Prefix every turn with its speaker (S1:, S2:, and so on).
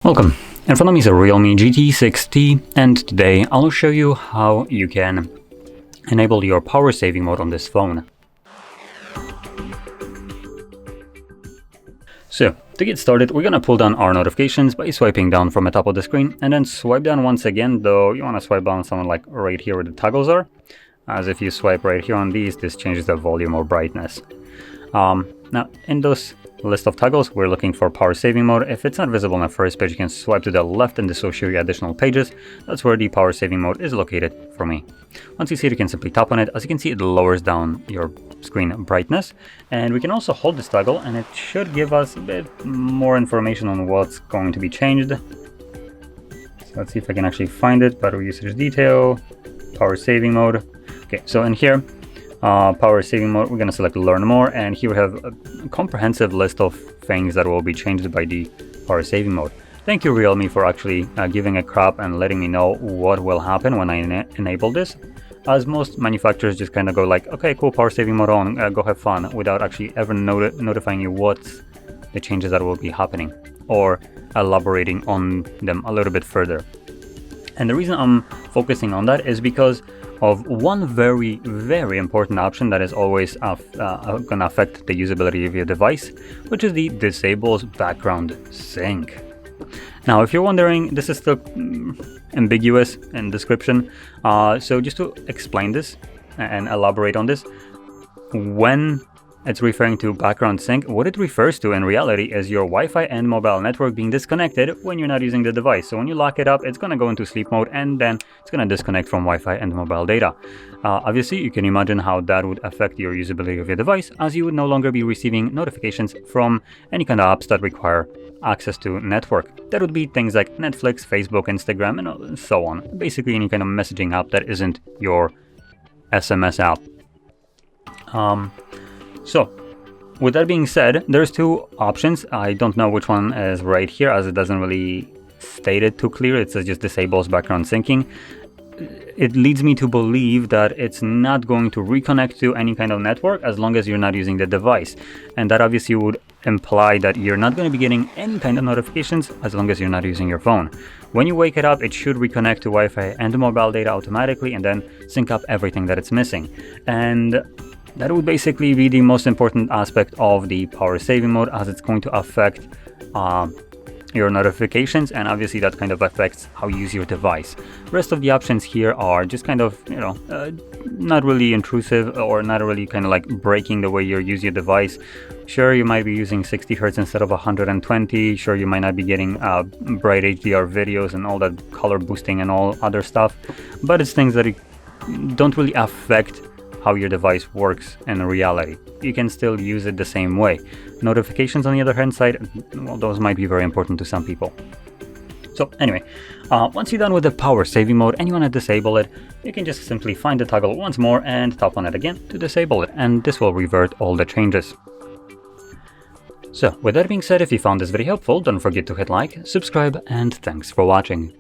S1: Welcome. In front of me is a REALME GT 6T, and today I'll show you how you can enable your power saving mode on this phone. So, to get started, we're gonna pull down our notifications by swiping down from the top of the screen, and then swipe down once again, though you wanna swipe down somewhere like right here where the toggles are, as if you swipe right here on these, this changes the volume or brightness. Now, in those list of toggles, we're looking for power saving mode. If it's not visible on the first page, you can swipe to the left and this will show you additional pages. That's where the power saving mode is located for me. Once you see it, you can simply tap on it. As you can see, it lowers down your screen brightness. And we can also hold this toggle and it should give us a bit more information on what's going to be changed. So let's see if I can actually find it. Battery usage detail, power saving mode. Okay, so in here, power saving mode, we're going to select learn more, and here we have a comprehensive list of things that will be changed by the power saving mode. Thank you Realme for actually giving a crap and letting me know what will happen when I enable this, as most manufacturers just kind of go like, okay, cool, power saving mode on, go have fun, without actually ever notifying you what's the changes that will be happening or elaborating on them a little bit further. And the reason I'm focusing on that is because of one very important option that is always gonna affect the usability of your device, which is the disables background sync. Now, if you're wondering, this is still ambiguous in description, so just to explain this and elaborate on this, when it's referring to background sync, what it refers to in reality is your Wi-Fi and mobile network being disconnected when you're not using the device. So when you lock it up, it's going to go into sleep mode and then it's going to disconnect from Wi-Fi and mobile data. Obviously, you can imagine how that would affect your usability of your device, as you would no longer be receiving notifications from any kind of apps that require access to network. That would be things like Netflix, Facebook, Instagram, and so on. Basically, any kind of messaging app that isn't your SMS app. So, with that being said, there's two options. I don't know which one is right here, as it doesn't really state it too clear. It says just disables background syncing. It leads me to believe that it's not going to reconnect to any kind of network as long as you're not using the device. And that obviously would imply that you're not going to be getting any kind of notifications as long as you're not using your phone. When you wake it up, it should reconnect to Wi-Fi and mobile data automatically and then sync up everything that it's missing. And that would basically be the most important aspect of the power saving mode, as it's going to affect your notifications, and obviously that kind of affects how you use your device. Rest of the options here are just kind of, not really intrusive or not really kind of like breaking the way you use your device. Sure, you might be using 60 Hz instead of 120. Sure, you might not be getting bright HDR videos and all that color boosting and all other stuff, but it's things that don't really affect how your device works in reality. You can still use it the same way. Notifications, on the other hand side, well, those might be very important to some people. So anyway, once you're done with the power saving mode and you want to disable it, you can just simply find the toggle once more and tap on it again to disable it, and this will revert all the changes. So with that being said, if you found this video helpful, don't forget to hit like, subscribe, and thanks for watching.